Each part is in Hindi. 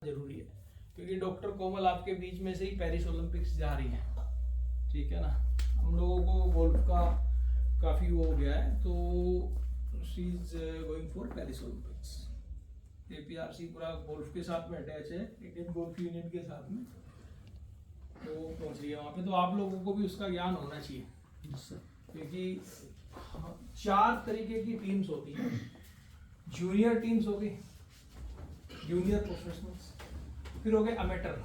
जरूरी है, क्योंकि डॉक्टर कोमल आपके बीच में से ही पेरिस ओलंपिक्स जा रही है, ठीक है ना। हम लोगों को गोल्फ का काफ़ी वो हो गया है, तो she is going for Paris Olympics. APRC पूरा गोल्फ के साथ में अटैच है, इंडियन गोल्फ यूनियन के साथ में, तो पहुंच रही है वहाँ पे। तो आप लोगों को भी उसका ज्ञान होना चाहिए, क्योंकि 4 तरीके की टीम्स होती हैं। जूनियर टीम्स हो गई, जूनियर प्रोफेशनल्स, फिर हो गए अमेटर,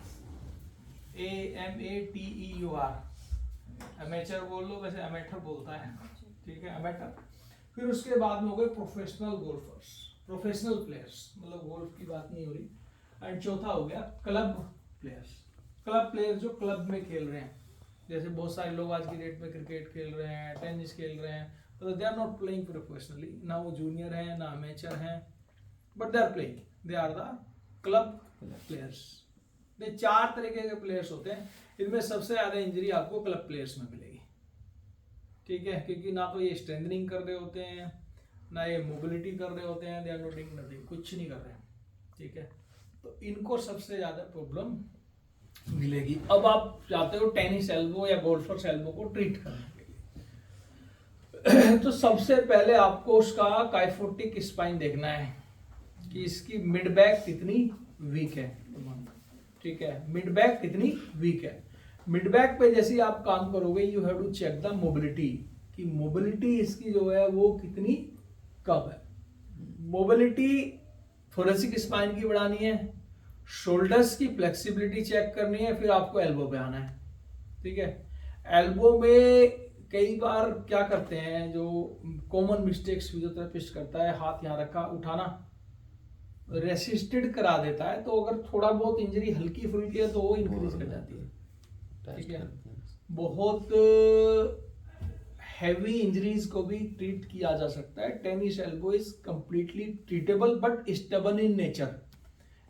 AMATEUR, अमेचर बोल लो, वैसे अमेटर बोलता है, ठीक है, अमेटर। फिर उसके बाद में हो गए प्रोफेशनल गोल्फर्स, प्रोफेशनल प्लेयर्स, मतलब गोल्फ की बात नहीं हो रही। एंड चौथा हो गया क्लब प्लेयर्स, क्लब प्लेयर जो क्लब में खेल रहे हैं। जैसे बहुत सारे लोग आज की डेट में क्रिकेट खेल रहे हैं, टेनिस खेल रहे हैं, तो they are not playing professionally, ना वो जूनियर है ना अमेचर है, but they are playing, they are the club players. ये 4 तरीके के प्लेयर्स होते हैं। इनमें सबसे ज्यादा इंजरी आपको क्लब प्लेयर्स में मिलेगी, ठीक है, क्योंकि ना तो ये स्ट्रेंथनिंग कर रहे होते हैं, ना ये मोबिलिटी कर रहे होते हैं, they are not doing nothing, कुछ नहीं कर रहे हैं, ठीक है। तो इनको सबसे ज्यादा प्रॉब्लम मिलेगी। अब आप चाहते हो टेनिस एल्बो या गोल्फर्स एल्बो को ट्रीट करने के लिए, तो सबसे पहले आपको उसका काइफोटिक स्पाइन देखना है कि इसकी मिड बैक कितनी वीक है, ठीक है, मिड बैक कितनी वीक है। मिड बैक पे जैसे ही आप काम करोगे, you have to check the mobility, कि मोबिलिटी इसकी जो है वो कितनी कम है। मोबिलिटी थोरेसिक स्पाइन की बढ़ानी है, शोल्डर्स की फ्लेक्सिबिलिटी चेक करनी है, फिर आपको एल्बो पे आना है, ठीक है। एल्बो में कई बार क्या करते हैं, जो कॉमन मिस्टेक्स फिजियोथेरेपिस्ट करता है, हाथ यहाँ रखा, उठाना, रेसिस्टेड करा देता है, तो अगर थोड़ा बहुत इंजरी हल्की फुल्की है तो वो इंक्रीज कर जाती है, ठीक है। बहुत हैवी इंजरीज को भी ट्रीट किया जा सकता है। Tennis elbow is completely treatable but stubborn in nature.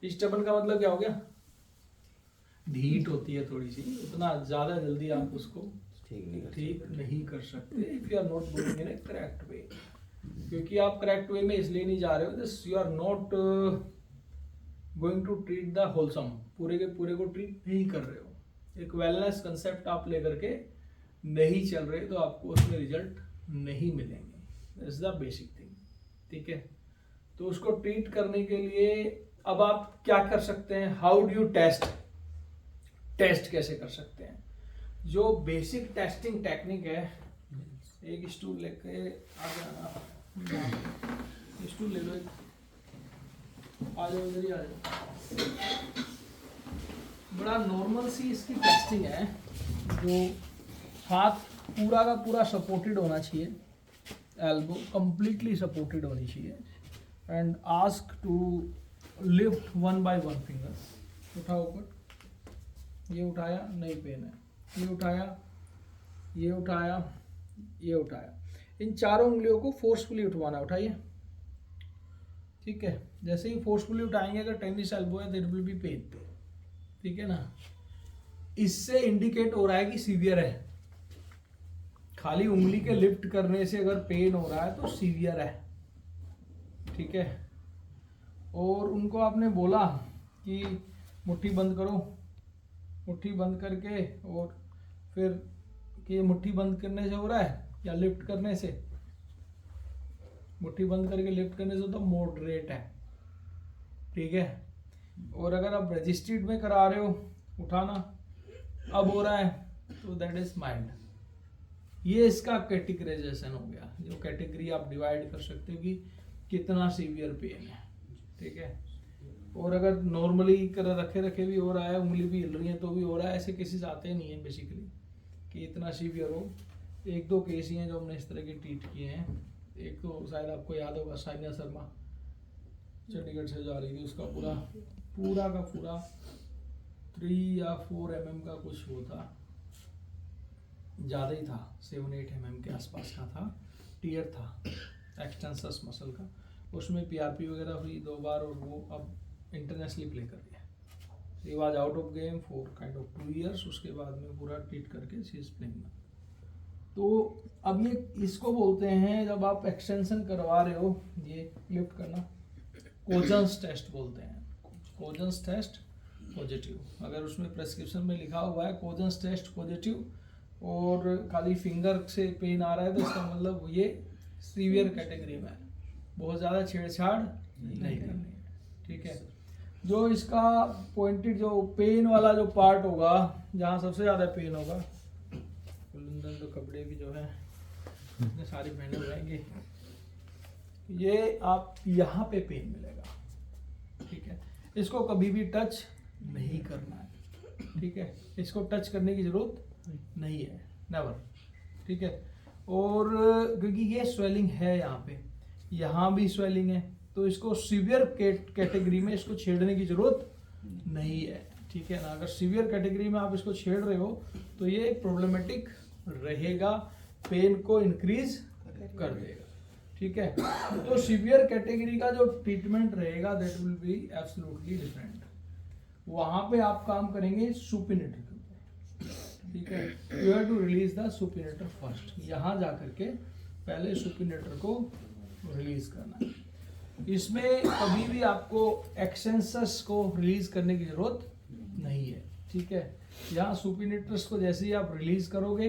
Stubborn का मतलब क्या हो गया, ढीठ होती है थोड़ी सी, उतना ज्यादा जल्दी आप उसको ठीक नहीं कर सकते if you are not going in a correct way. क्योंकि आप करेक्ट वे में इसलिए नहीं जा रहे हो, this you are not going to treat the wholesome, पूरे के पूरे को ट्रीट नहीं कर रहे हो। एक वेलनेस कंसेप्ट आप लेकर के नहीं चल रहे, तो आपको उसमें रिजल्ट नहीं मिलेंगे। दैट्स द बेसिक थिंग, ठीक है। तो उसको ट्रीट करने के लिए अब आप क्या कर सकते हैं, how do you test, test कैसे कर सकते हैं। जो बेसिक टेस्टिंग टेक्निक है, एक स्टूल लेके आ जाना, स्टूल ले लो, आ जाओ इधर ही आ जाओ। बड़ा नॉर्मल सी इसकी टेस्टिंग है, जो हाथ पूरा का पूरा सपोर्टेड होना चाहिए, एल्बो कंप्लीटली सपोर्टेड होनी चाहिए, and ask to lift 1 by 1 finger. उठाओ ऊपर, ये उठाया, नहीं पेन है, ये उठाया, ये उठाया, ये उठाया, इन चारों उंगलियों को फोर्सफुली उठवाना, उठाइए, ठीक है। जैसे ही फोर्सफुली उठाएंगे, अगर टेनिस एल्बो है देयर विल बी पेन, ठीक है ना। इससे इंडिकेट हो रहा है कि सीवियर है। खाली उंगली के लिफ्ट करने से अगर पेन हो रहा है तो सीवियर है, ठीक है। और उनको आपने बोला कि मुट्ठी बंद करो, मुट्ठी बंद करके, और फिर कि मुट्ठी बंद करने से हो रहा है या लिफ्ट करने से, मुट्ठी बंद करके लिफ्ट करने से तो मॉडरेट है, ठीक है। और अगर आप रजिस्ट्रीड में करा रहे हो, उठाना अब हो रहा है, तो दैट इज माइल्ड। ये इसका कैटेगराइजेशन हो गया, जो कैटेगरी आप डिवाइड कर सकते हो कि कितना सीवियर पेन है, ठीक है। और अगर नॉर्मली कर रखे रखे भी हो रहा है, उंगली भी हिल रही है तो भी हो रहा है, ऐसे केसेस आते नहीं है बेसिकली कि इतना सीवियर हो। 1-2 केस ही हैं जो हमने इस तरह के ट्रीट किए हैं। एक तो शायद आपको याद होगा, साइना शर्मा चंडीगढ़ से जा रही थी, उसका पूरा का पूरा 3 या 4 mm का कुछ वो था, ज़्यादा ही था, 7-8 mm के आसपास का था, टीयर था एक्सटेंसस मसल का। उसमें PRP वगैरह हुई 2 बार, और वो अब इंटरनेशनली प्ले कर रही है। He was out of game for kind of 2 years। उसके बाद में पूरा ट्रीट करके शी इज प्लेइंग। तो अब ये इसको बोलते हैं, जब आप एक्सटेंशन करवा रहे हो, ये लिफ्ट करना, कोजन्स टेस्ट बोलते हैं, कोजेंस टेस्ट पॉजिटिव। अगर उसमें प्रेस्क्रिप्शन में लिखा हुआ है कोजेंस टेस्ट पॉजिटिव और खाली फिंगर से पेन आ रहा है तो इसका मतलब ये सीवियर कैटेगरी में है, बहुत ज़्यादा छेड़छाड़ नहीं करनी है, ठीक है। जो इसका पॉइंटेड जो पेन वाला जो पार्ट होगा, जहाँ सबसे ज़्यादा पेन होगा, कुलंदन तो कपड़े भी जो है इतने सारे पहने हुए रहेंगे, ये आप यहाँ पे पेन मिलेगा, ठीक है। इसको कभी भी टच नहीं करना है, ठीक है। इसको टच करने की जरूरत नहीं है, नेवर, ठीक है। और क्योंकि ये स्वेलिंग है यहाँ पे, यहाँ भी स्वेलिंग है, तो इसको सीवियर कैटेगरी में इसको छेड़ने की जरूरत नहीं है, ठीक है ना। अगर सीवियर कैटेगरी में आप इसको छेड़ रहे हो तो ये प्रॉब्लमेटिक रहेगा, पेन को इंक्रीज कर देगा, ठीक है। तो सीवियर कैटेगरी का जो ट्रीटमेंट रहेगा that will be absolutely different. वहां पे आप काम करेंगे सुपिनेटर के ऊपर, ठीक है। You have to release the supinator first, यहाँ जा करके पहले सुपिनेटर को रिलीज करना है। इसमें कभी भी आपको एक्सटेंसर्स को रिलीज करने की जरूरत नहीं है, ठीक है। यहाँ सुपिनेटर्स को जैसे ही आप रिलीज करोगे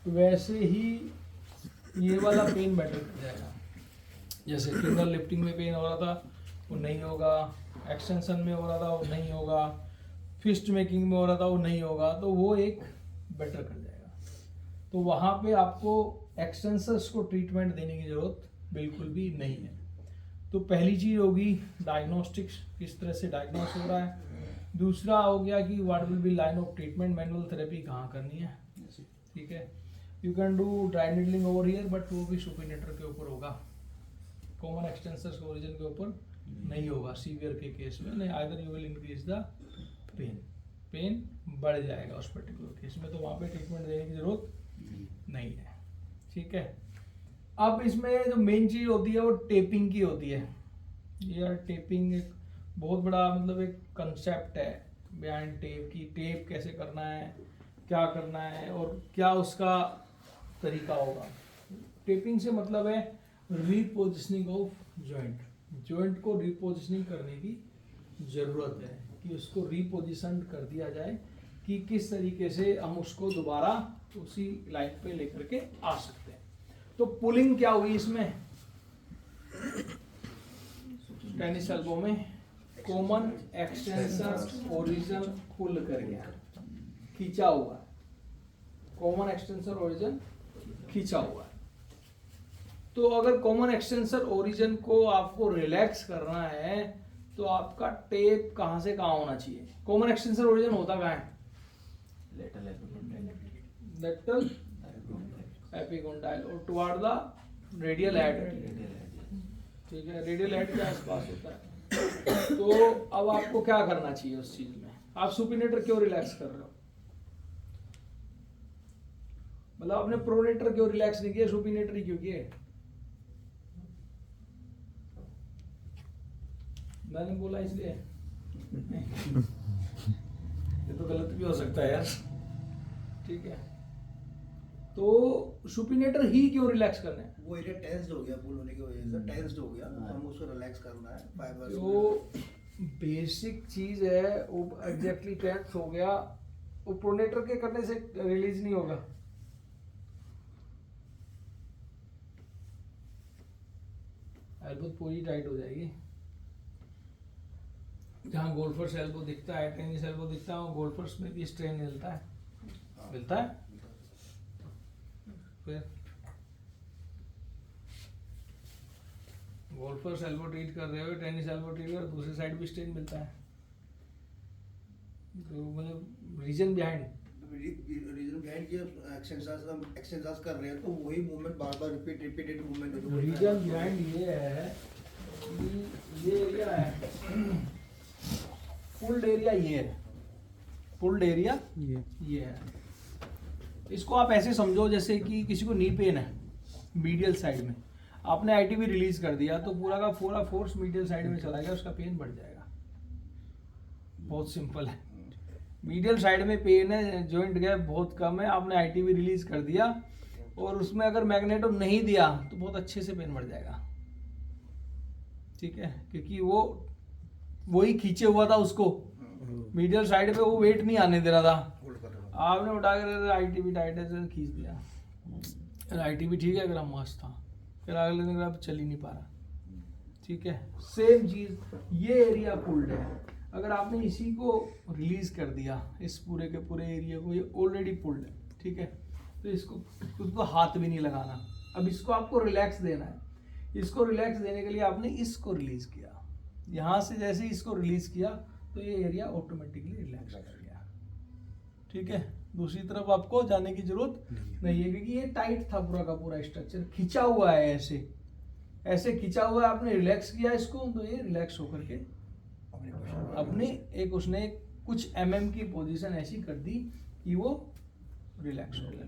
वैसे ही ये वाला पेन बेटर कर जाएगा। जैसे फिंगर लिफ्टिंग में पेन हो रहा था वो नहीं होगा, एक्सटेंशन में हो रहा था वो नहीं होगा, फिस्ट मेकिंग में हो रहा था वो नहीं होगा, तो वो एक बेटर कर जाएगा। तो वहाँ पे आपको एक्सटेंसर्स को ट्रीटमेंट देने की जरूरत बिल्कुल भी नहीं है। तो पहली चीज़ होगी डायग्नोस्टिक्स, किस तरह से डायग्नोस हो रहा है। दूसरा हो गया कि what will be line of treatment, manual therapy कहाँ करनी है, ठीक है। You can do dry needling over here, but वो भी सुपिनेटर के ऊपर होगा, कॉमन एक्सटेंसर्स ओरिजिन के ऊपर नहीं होगा सीवियर के केस में। नहीं, either you will increase the pain बढ़ जाएगा उस पर्टिकुलर केस में, तो वहाँ पे ट्रीटमेंट देने की जरूरत नहीं है, ठीक है। अब इसमें जो मेन चीज होती है वो टेपिंग की होती है। यार टेपिंग एक बहुत बड़ा मतलब एक कंसेप्ट है बिहाइंड टेप की, टेप कैसे करना है, क्या करना है और क्या उसका तरीका होगा। टेपिंग से मतलब है रीपोजिशनिंग ऑफ जॉइंट, जॉइंट को रीपोजिशनिंग करने की ज़रूरत है कि उसको रीपोजिशन कर दिया जाए कि किस तरीके से हम उसको दोबारा उसी लाइन पे लेकर के आ सकते हैं। तो पुलिंग क्या हुई इसमें, टेनिस एल्बो में कॉमन एक्सटेंसर ओरिजिन पुल कर गया, खींचा हुआ है, कॉमन एक्सटेंसर ओरिजिन खींचा हुआ है। तो अगर कॉमन एक्सटेंसर ओरिजिन को आपको रिलैक्स करना है तो आपका टेप कहां से कहां होना चाहिए। कॉमन एक्सटेंसर ओरिजिन होता कहां है, लेटरल एपिकोंडाइल और टुवर्ड द रेडियल हेड, ठीक है, रेडियल हेड के आसपास होता है। तो अब आपको क्या करना चाहिए उस चीज में, आप सुपिनेटर क्यों रिलैक्स कर रहे हो, मतलब आपने प्रोनेटर क्यों रिलैक्स नहीं किया, सुपिनेटर ही क्यों किया। मैंने बोला इसलिए ये तो गलत भी हो सकता है यार, ठीक है। तो सुपिनेटर ही क्यों रिलैक्स करना है, वो एरिया टेंस्ड हो गया, पुल होने की वजह से टेंस्ड हो गया, हम उसको रिलैक्स करना है फाइबर्स। जो बेसिक चीज है वो एग्जैक्टली टेंस हो गया, वो प्रोनेटर के करने से रिलीज नहीं होगा। एल्बो पूरी टाइट हो जाएगी, जहाँ गोल्फर्स एल्बो दिखता है, टेनिस एल्बो दिखता है, गोल्फर्स में भी स्ट्रेन मिलता है, मिलता है। फिर गोल्फर्स एल्बो ट्रीट कर रहे हो, टेनिस एल्बो ट्रीट कर, दूसरी साइड भी स्ट्रेन मिलता है। तो मतलब रीजन बिहाइंड ये एक्सटेंसर्स कर रहे हैं तो वही मूवमेंट बार बार रिपीटेड मूवमेंट होता है। रीजन बिहाइंड ये है कि ये एरिया है, पुल्ड एरिया ये है, पुल्ड एरिया ये है। इसको आप ऐसे समझो जैसे कि किसी को नी पेन है मीडियल साइड में, आपने आईटीवी रिलीज कर दिया तो पूरा का पूरा फोर्स मीडियल साइड में चला गया, उसका पेन बढ़ जाएगा। बहुत सिंपल है, मीडियल साइड में पेन है, जॉइंट गैप बहुत कम है, आपने आईटीवी रिलीज कर दिया और उसमें अगर मैग्नेटो नहीं दिया तो बहुत अच्छे से पेन बढ़ जाएगा, ठीक है, क्योंकि वो वही खींचे हुआ था उसको, मीडियल साइड पे वो वेट नहीं आने दे रहा था, होल्ड कर रहा हूँ। आपने उठा कर आईटीबी टाइट से खींच दिया, आईटीबी ठीक है ग्राम मस्त था, फिर अगले दिन अब चल ही नहीं पा रहा। ठीक है, सेम चीज ये एरिया पुल्ड है, अगर आपने इसी को रिलीज कर दिया, इस पूरे के पूरे एरिया को, ये ऑलरेडी पुल्ड है, ठीक है, तो उसको हाथ भी नहीं लगाना। अब इसको आपको रिलैक्स देना है, इसको रिलैक्स देने के लिए आपने इसको रिलीज किया, यहाँ से जैसे ही इसको रिलीज किया तो ये एरिया ऑटोमेटिकली रिलैक्स कर गया। ठीक है, दूसरी तरफ आपको जाने की जरूरत नहीं है, क्योंकि ये टाइट था पूरा का पूरा स्ट्रक्चर, खिंचा हुआ है, ऐसे खिंचा हुआ है, आपने रिलैक्स किया इसको तो ये रिलैक्स होकर के अपने एक उसने कुछ की पोजीशन ऐसी कर दी कि वो रिलैक्स हो गया।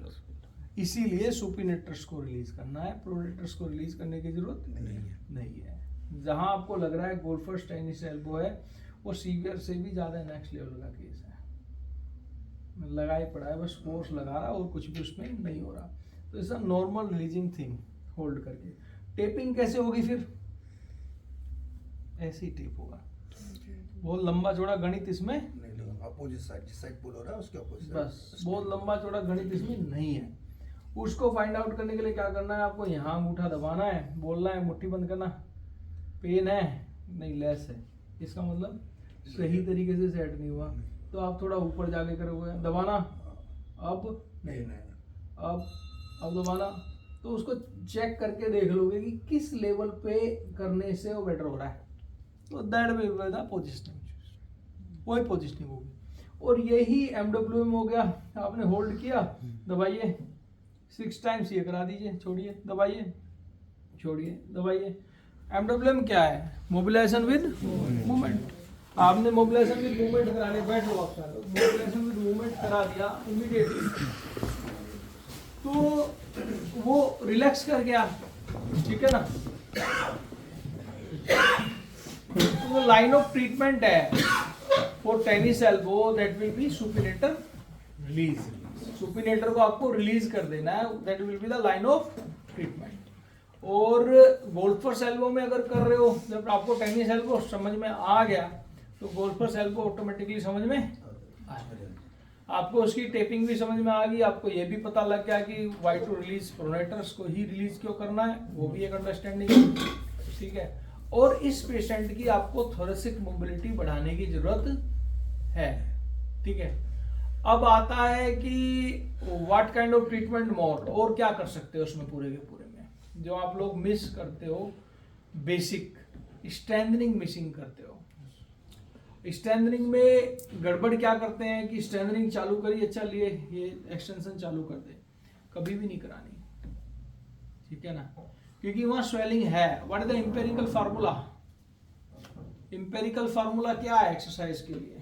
इसीलिए सुपिनेटर्स को रिलीज करना है, प्रोडेटर्स को रिलीज करने की जरूरत नहीं है। जहां आपको लग रहा है गोल्फर्स टेनिस एल्बो है, वो सीवियर से भी ज्यादा नेक्स्ट लेवल का केस है, लगा ही पड़ा है, बस फोर्स लगा रहा और कुछ भी उसमें नहीं हो रहा। तो it's a normal releasing thing, hold करके। टेपिंग कैसे होगी फिर? ऐसे ही टेप होगा, बहुत लंबा चौड़ा गणित इसमें अपोजिट साइड, जिस साइड पुल हो रहा है उसके अपोजिट, बस बहुत लंबा चौड़ा गणित इसमें नहीं है। उसको फाइंड आउट करने के लिए क्या करना है, आपको यहाँ अंगूठा दबाना है, बोलना है, मुट्ठी बंद करना, पेन है नहीं लेस है, इसका मतलब सही तरीके से सेट नहीं हुआ, तो आप थोड़ा ऊपर जाके करोगे, दबाना, अब नहीं, अब दबाना, तो उसको चेक करके देख लोगे कि किस लेवल पे करने से वो बेटर हो रहा है, तो that will be the positioning, वही पोजीशनिंग होगी। और यही एमडब्ल्यूएम हो गया, आपने होल्ड किया, दबाइए 6 टाइम्स, ये करा दीजिए, छोड़िए, दबाइए, छोड़िए, दबाइए। एमडब्ल्यूएम क्या है? Mobilization with movement. आपने मोबिलाइजेशन विद मूवमेंट कराने बैठ लो, आप सारे मोबिलाइजेशन विद मूवमेंट करा दिया इमीडिएटली, तो वो रिलैक्स कर गया, ठीक है ना। तो लाइन ऑफ ट्रीटमेंट है for tennis elbow, that will B supinator release. Supinator को आपको रिलीज कर देना है, that will be the line of treatment. और गोल्फर्स एल्बो में अगर कर रहे हो, जब आपको टेनिस एल्बो समझ में आ गया तो गोल्फर्स एल्बो ऑटोमेटिकली समझ में आ जाएगा। आपको उसकी टेपिंग भी समझ में आ गई, आपको ये भी पता लग गया कि वाई टू रिलीज प्रोनेटर्स को ही रिलीज क्यों करना है, वो भी एक अंडरस्टैंडिंग है, ठीक है। और इस पेशेंट की आपको थोरेसिक मोबिलिटी बढ़ाने की जरूरत है, ठीक है। अब आता है कि व्हाट काइंड ऑफ ट्रीटमेंट मोर, और क्या कर सकते हो उसमें पूरे के पूरे में, जो आप लोग मिस करते हो, बेसिक स्ट्रेंथनिंग मिसिंग करते हो। स्ट्रेंथनिंग में गड़बड़ क्या करते हैं कि स्ट्रेंथनिंग चालू करिए, चलिए ये एक्सटेंशन चालू कर दे, कभी भी नहीं करानी, ठीक है ना, क्योंकि वहां स्वेलिंग है। What is the empirical formula? Empirical formula क्या है एक्सरसाइज के लिए?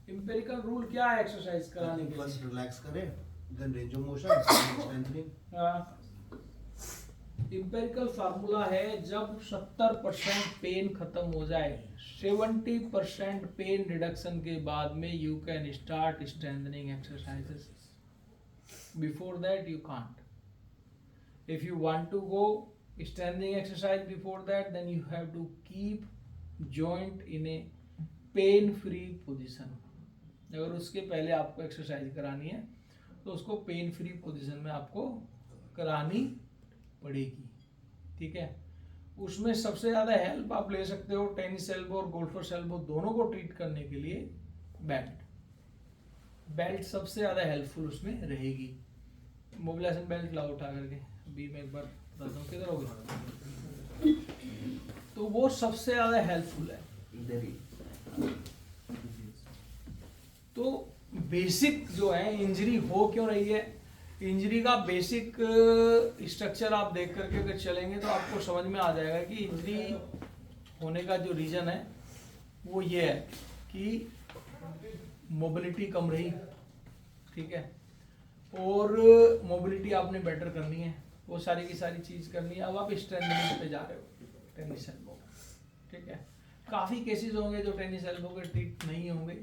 एम्पिरिकल रूल क्या है एक्सरसाइज कराने के लिए? फर्स्ट रिलैक्स करें, then range of motion, strengthening. Empirical formula है, जब 70% पेन खत्म हो जाए, 70% पेन रिडक्शन के बाद में you can start strengthening exercises, before that you can't. If you want to go strengthening exercise before that, then you have to keep joint in a pain free position। अगर उसके पहले आपको एक्सरसाइज करानी है तो उसको पेन फ्री पोजीशन में आपको करानी पड़ेगी, ठीक है। उसमें सबसे ज्यादा हेल्प आप ले सकते हो टेनिस एल्बो और गोल्फर्स एल्बो दोनों को ट्रीट करने के लिए बेल्ट सबसे ज्यादा हेल्पफुल उसमें रहेगी। मोबिलाइजेशन बेल्ट लाओ उठा करके, अभी मैं एक बार बताता हूँ किधर हो गया, तो वो सबसे ज्यादा हेल्पफुल है। तो बेसिक जो है, इंजरी हो क्यों रही है, इंजरी का बेसिक स्ट्रक्चर आप देख करके अगर चलेंगे तो आपको समझ में आ जाएगा कि इंजरी होने का जो रीजन है वो ये है कि मोबिलिटी कम रही, ठीक है, और मोबिलिटी आपने बेटर करनी है, वो सारी की सारी चीज करनी है। अब आप स्ट्रेंथनिंग पे जा रहे हो टेनिस एल्बो, ठीक है। काफी केसेस होंगे जो टेनिस एल्बो के ट्रीट नहीं होंगे,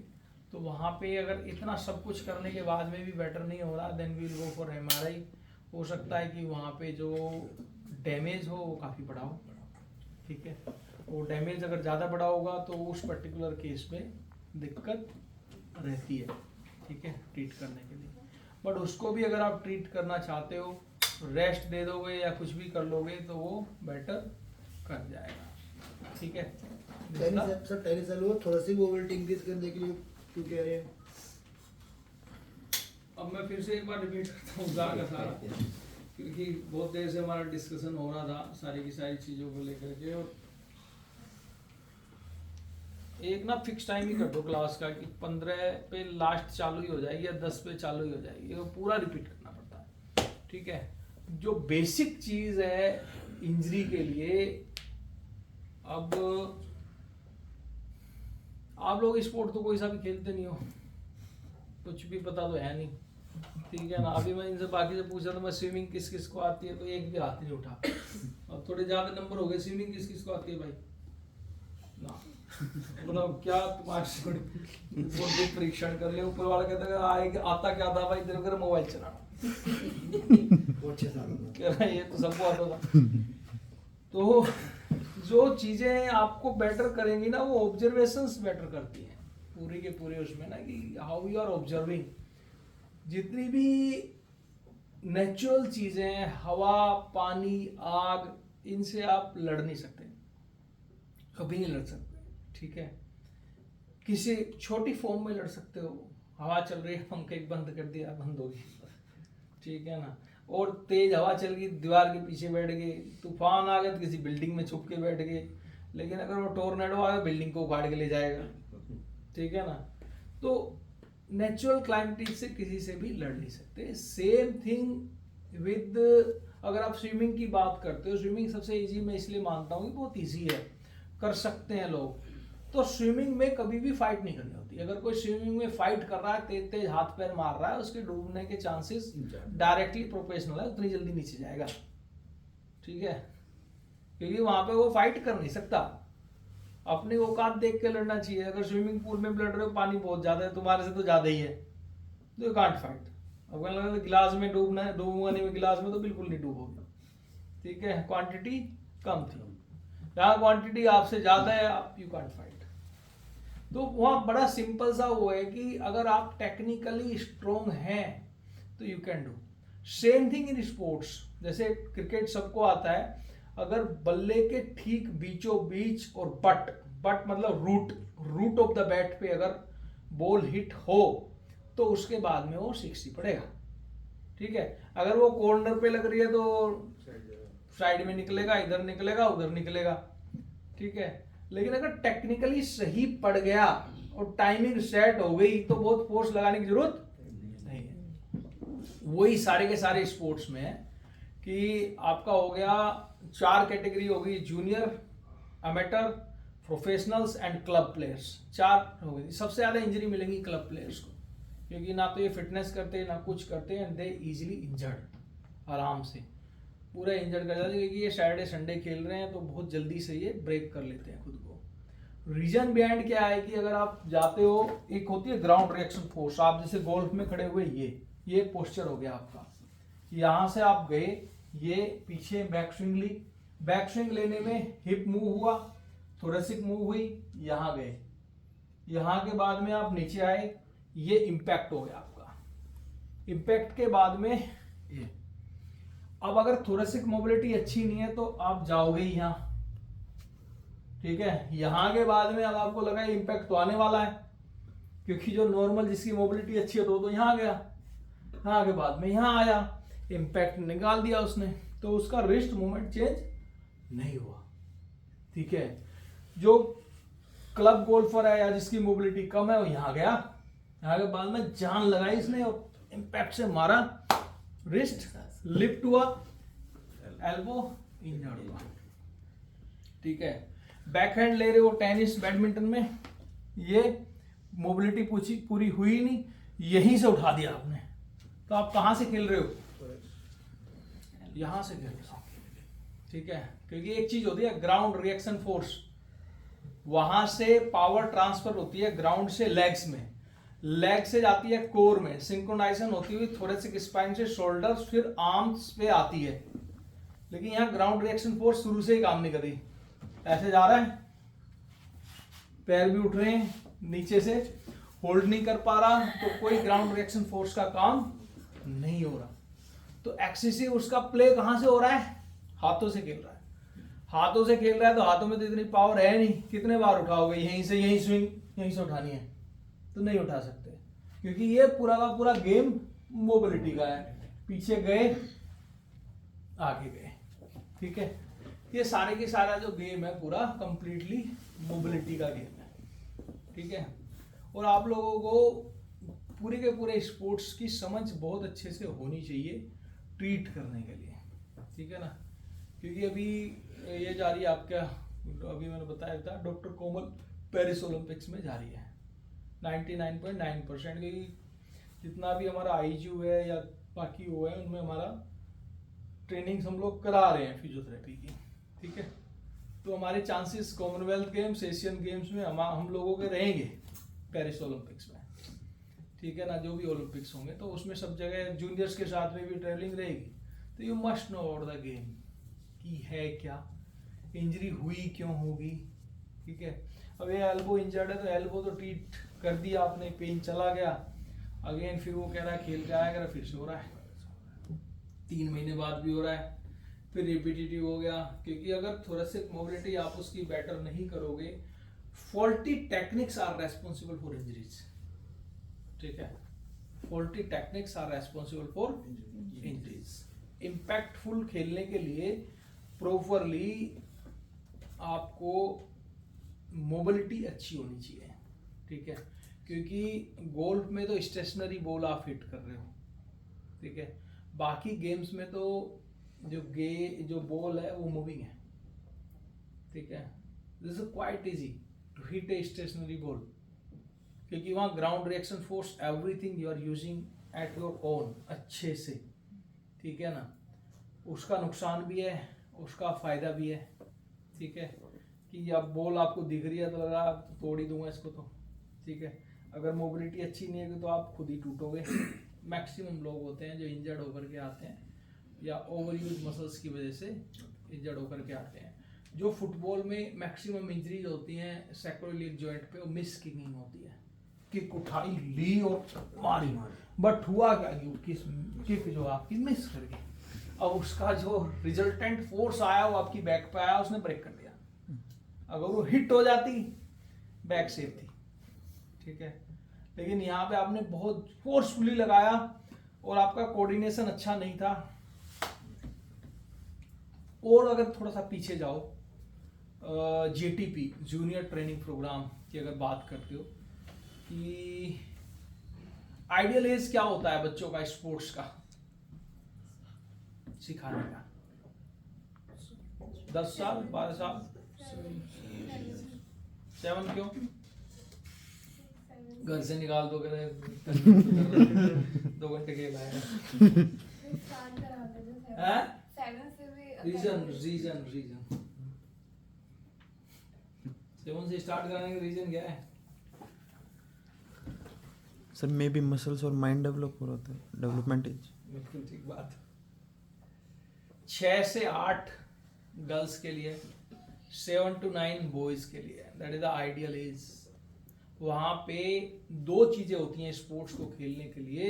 तो वहाँ पे अगर इतना सब कुछ करने के बाद में भी बेटर नहीं हो रहा, then we will go for MRI. हो सकता है कि वहाँ पे जो डैमेज हो वो काफ़ी बड़ा हो, ठीक है। वो डैमेज अगर ज़्यादा बड़ा होगा तो उस पर्टिकुलर केस में दिक्कत रहती है, ठीक है, ट्रीट करने के लिए। बट उसको भी अगर आप ट्रीट करना चाहते हो, रेस्ट दे दोगे या कुछ भी कर लोगे तो वो बेटर कर जाएगा, ठीक है। Sir tennis elbow thoracic mobility increase करने के लिए क्यों कह रहे हैं? अब मैं फिर से एक बार रिपीट करता हूँ सारा का सारा, क्योंकि बहुत देर से हमारा डिस्कशन हो रहा था सारी की सारी चीज़ों को लेकर के। और एक ना फिक्स टाइम ही कर दो क्लास का कि 15 पे लास्ट चालू ही हो जाएगी या 10 पे चालू ही हो जाएगी, वो पूरा रिपीट करना पड़ता है, ठीक है। जो बेसिक चीज़ है इंजरी के लिए, अब आप लोग स्पोर्ट तो कोई सा भी खेलते नहीं हो, कुछ भी पता तो है नहीं, ठीक है ना। अभी मैं इनसे बाकी से पूछा तो मैं स्विमिंग किस किस को आती है तो एक भी हाथ नहीं उठा। अब थोड़े ज्यादा नंबर हो गए, स्विमिंग किस किस को आती है भाई ना, मतलब क्या तुम्हारे परीक्षण कर ले, ऊपर वाला कहता है आता क्या था भाई, तेरे को मोबाइल चलाना कह रहा है, ये तो सबको आता था। तो जो चीजें आपको बेटर करेंगी ना वो ऑब्जर्वेशंस बेटर करती हैं पूरी के पूरे उसमें ना, कि हाउ यू आर ऑब्जर्विंग। जितनी भी नेचुरल चीजें हैं, हवा, पानी, आग, इनसे आप लड़ नहीं सकते, कभी नहीं लड़ सकते, ठीक है। किसी छोटी फॉर्म में लड़ सकते हो, हवा चल रही है, पंखे बंद कर दिया, बंद होगी, ठीक है ना। और तेज हवा चल गई, दीवार के पीछे बैठ गए, तूफान आ गया तो किसी बिल्डिंग में छुप के बैठ गए, लेकिन अगर वो टोर्नेडो आ गया बिल्डिंग को उखाड़ के ले जाएगा, ठीक है ना। तो नेचुरल क्लाइमेट से किसी से भी लड़ नहीं सकते। सेम थिंग विद, अगर आप स्विमिंग की बात करते हो, स्विमिंग सबसे इजी मैं इसलिए मानता हूँ कि बहुत इजी है, कर सकते हैं लोग। तो स्विमिंग में कभी भी फाइट नहीं करनी होती। अगर कोई स्विमिंग में फाइट कर रहा है, तेज तेज हाथ पैर मार रहा है, उसके डूबने के चांसेस डायरेक्टली प्रोपोर्शनल है, उतनी जल्दी नीचे जाएगा, ठीक है, क्योंकि वहां पे वो फाइट कर नहीं सकता। अपनी औकात देख के लड़ना चाहिए। अगर स्विमिंग पूल में लड़ रहे हो, पानी बहुत ज्यादा है, तुम्हारे से तो ज्यादा ही है, तो यू कांट फाइट। अब लगा गिलास में डूबना है, डूबूंगा नहीं मैं गिलास में, तो बिल्कुल नहीं डूबोगे, ठीक है। क्वांटिटी कम थी, जहाँ क्वांटिटी आपसे ज्यादा है, आप यू कांट फाइट। तो वहाँ बड़ा सिंपल सा वो है कि अगर आप टेक्निकली स्ट्रोंग हैं तो you can do. Same thing in sports, जैसे क्रिकेट सबको आता है, अगर बल्ले के ठीक बीचों बीच और बट मतलब रूट ऑफ द बैट पे अगर बॉल हिट हो तो उसके बाद में वो 60 पड़ेगा, ठीक है। अगर वो कॉर्नर पे लग रही है तो साइड में निकलेगा, इधर निकलेगा, उधर निकलेगा, ठीक है। लेकिन अगर टेक्निकली सही पड़ गया और टाइमिंग सेट हो गई तो बहुत फोर्स लगाने की जरूरत नहीं है। वही सारे के सारे स्पोर्ट्स में है कि आपका हो गया 4 कैटेगरी होगी, junior, amateur, professionals and club players. 4 हो गई। सबसे ज्यादा इंजरी मिलेंगी क्लब प्लेयर्स को, क्योंकि ना तो ये फिटनेस करते ना कुछ करते हैं, एंड दे इजीली इंजर्ड, आराम से पूरा इंजर्ड कर जाते हैं, क्योंकि ये सैटरडे संडे खेल रहे हैं तो बहुत जल्दी से ये ब्रेक कर लेते हैं खुद को। रीजन बिहाइंड क्या है कि अगर आप जाते हो, एक होती है ग्राउंड रिएक्शन फोर्स, आप जैसे गोल्फ में खड़े हुए, ये पोस्चर हो गया आपका, यहाँ से आप गए, ये पीछे बैक स्विंग ली, बैक स्विंग लेने में हिप मूव हुआ, थोरेसिक मूव हुई, यहाँ गए, यहाँ के बाद में आप नीचे आए, ये इम्पैक्ट हो गया आपका। इम्पैक्ट के बाद में ये, अब अगर थोरेसिक मोबिलिटी अच्छी नहीं है तो आप जाओगे यहाँ, ठीक है। यहाँ के बाद में अब आपको लगा इम्पैक्ट तो आने वाला है, क्योंकि जो नॉर्मल जिसकी मोबिलिटी अच्छी है तो यहाँ गया, यहाँ के बाद में यहाँ आया, इम्पैक्ट निकाल दिया उसने, तो उसका रिस्ट मूवमेंट चेंज नहीं हुआ, ठीक है। जो क्लब गोल्फर है या जिसकी मोबिलिटी कम है वो यहाँ गया, यहाँ के बाद में जान लगाई इसने और इम्पैक्ट से मारा, रिस्ट लिफ्ट हुआ, एल्बो इंजर्ड हुआ, ठीक है। बैकहैंड ले रहे हो टेनिस बैडमिंटन में, ये मोबिलिटी पूरी हुई नहीं, यहीं से उठा दिया आपने, तो आप कहां से खेल रहे हो, यहां से खेल रहे हो, ठीक है। क्योंकि एक चीज होती है ग्राउंड रिएक्शन फोर्स, वहां से पावर ट्रांसफर होती है ग्राउंड से लेग्स में, लेग से जाती है कोर में, सिंक्रोनाइजेशन होती हुई थोरेसिक स्पाइन से शोल्डर्स फिर आर्म्स पे आती है। लेकिन यहाँ ग्राउंड रिएक्शन फोर्स शुरू से ही काम नहीं कर रही, ऐसे जा रहा है, पैर भी उठ रहे हैं, नीचे से होल्ड नहीं कर पा रहा, तो कोई ग्राउंड रिएक्शन फोर्स का काम नहीं हो रहा। तो एक्सेसिव उसका प्ले कहां से हो रहा है? हाथों से खेल रहा है। हाथों से खेल रहा है तो हाथों में तो इतनी पावर है नहीं, कितने बार उठाओगे? यहीं से यहीं स्विंग, यहीं से उठानी है तो नहीं उठा सकते, क्योंकि ये पूरा का पूरा गेम मोबिलिटी का है। पीछे गए, आगे गए, ठीक है। ये सारे के सारा जो गेम है पूरा कंप्लीटली मोबिलिटी का गेम है, ठीक है। और आप लोगों को पूरे के पूरे स्पोर्ट्स की समझ बहुत अच्छे से होनी चाहिए ट्रीट करने के लिए, ठीक है ना। क्योंकि अभी ये जा रही है आपका, अभी मैंने बताया था डॉक्टर कोमल पेरिस ओलंपिक्स में जा रही है 99.9%, क्योंकि जितना भी हमारा आईजीयू है या बाकी हुआ है उनमें हमारा ट्रेनिंग हम लोग करा रहे हैं फिजियोथेरेपी की, ठीक है। तो हमारे chances Commonwealth games, Asian games में हम लोगों के रहेंगे पेरिस ओलंपिक्स में, ठीक है ना। जो भी ओलंपिक्स होंगे तो उसमें सब जगह जूनियर्स के साथ में भी ट्रेनिंग रहेगी। तो you must know about the game कि है क्या, इंजरी हुई क्यों होगी, ठीक है। अब ये एल्बो इंजर्ड है तो एल्बो तो ट्रीट कर दिया आपने, पेन चला गया, अगेन फिर वो कह रहा है खेल के आएगा, फिर से हो रहा है, 3 महीने बाद भी हो रहा है, फिर रिपीटेटिव हो गया। क्योंकि अगर थोरेसिक मोबिलिटी आप उसकी बेटर नहीं करोगे, faulty techniques are responsible for injuries, ठीक है। Faulty techniques are responsible for injuries. Impactful खेलने के लिए प्रॉपरली आपको मोबिलिटी अच्छी होनी चाहिए, ठीक है। क्योंकि गोल्फ में तो स्टेशनरी बॉल आप हिट कर रहे हो, ठीक है। बाकी गेम्स में तो जो बॉल है वो मूविंग है, ठीक है। This is quite easy to hit a stationary ball, क्योंकि वहाँ ground reaction force everything you are using at your own अच्छे से, ठीक है ना। उसका नुकसान भी है, उसका फायदा भी है, ठीक है। कि अब बॉल आपको दिख रही है तो लग रहा है तो तोड़ ही दूंगा इसको तो, ठीक है। अगर मोबिलिटी अच्छी नहीं है तो आप खुद ही टूटोगे। मैक्सिमम लोग होते हैं जो इंजर्ड होकर के आते हैं या ओवर यूज मसल्स की वजह से इंजर्ड होकर के आते हैं। जो फुटबॉल में मैक्सिमम इंजरीज होती हैं सैक्रोइलियक जॉइंट पे, वो मिस किकिंग होती है, किक उठाई ली और मारी, बट हुआ क्या कि किक जो आपकी मिस कर गई। अब उसका जो रिजल्टेंट फोर्स आया वो आपकी बैक पे आया, उसने ब्रेक कर दिया। अगर वो हिट हो जाती बैक सेफ थी, ठीक है। लेकिन यहाँ पे आपने बहुत फोर्सफुली लगाया और आपका कोऑर्डिनेशन अच्छा नहीं था। और अगर थोड़ा सा पीछे जाओ, जेटीपी जूनियर ट्रेनिंग प्रोग्राम की अगर बात करते हो कि आइडियल एज क्या होता है बच्चों का स्पोर्ट्स का सिखाने का? 10 साल, 12 साल, 7 क्यों? घर से निकाल दो, 2 घंटे खेल आएगा। रीजन 7 से स्टार्ट कराने का रीजन क्या है? सर मे बी मसल्स और माइंड डेवलप हो रहा था, डेवलपमेंट एज। बिल्कुल ठीक बात। 6 से 8 गर्ल्स के लिए, 7 to 9 बॉयज के लिए, that is the ideal age. वहां पे 2 चीजें होती हैं स्पोर्ट्स को खेलने के लिए,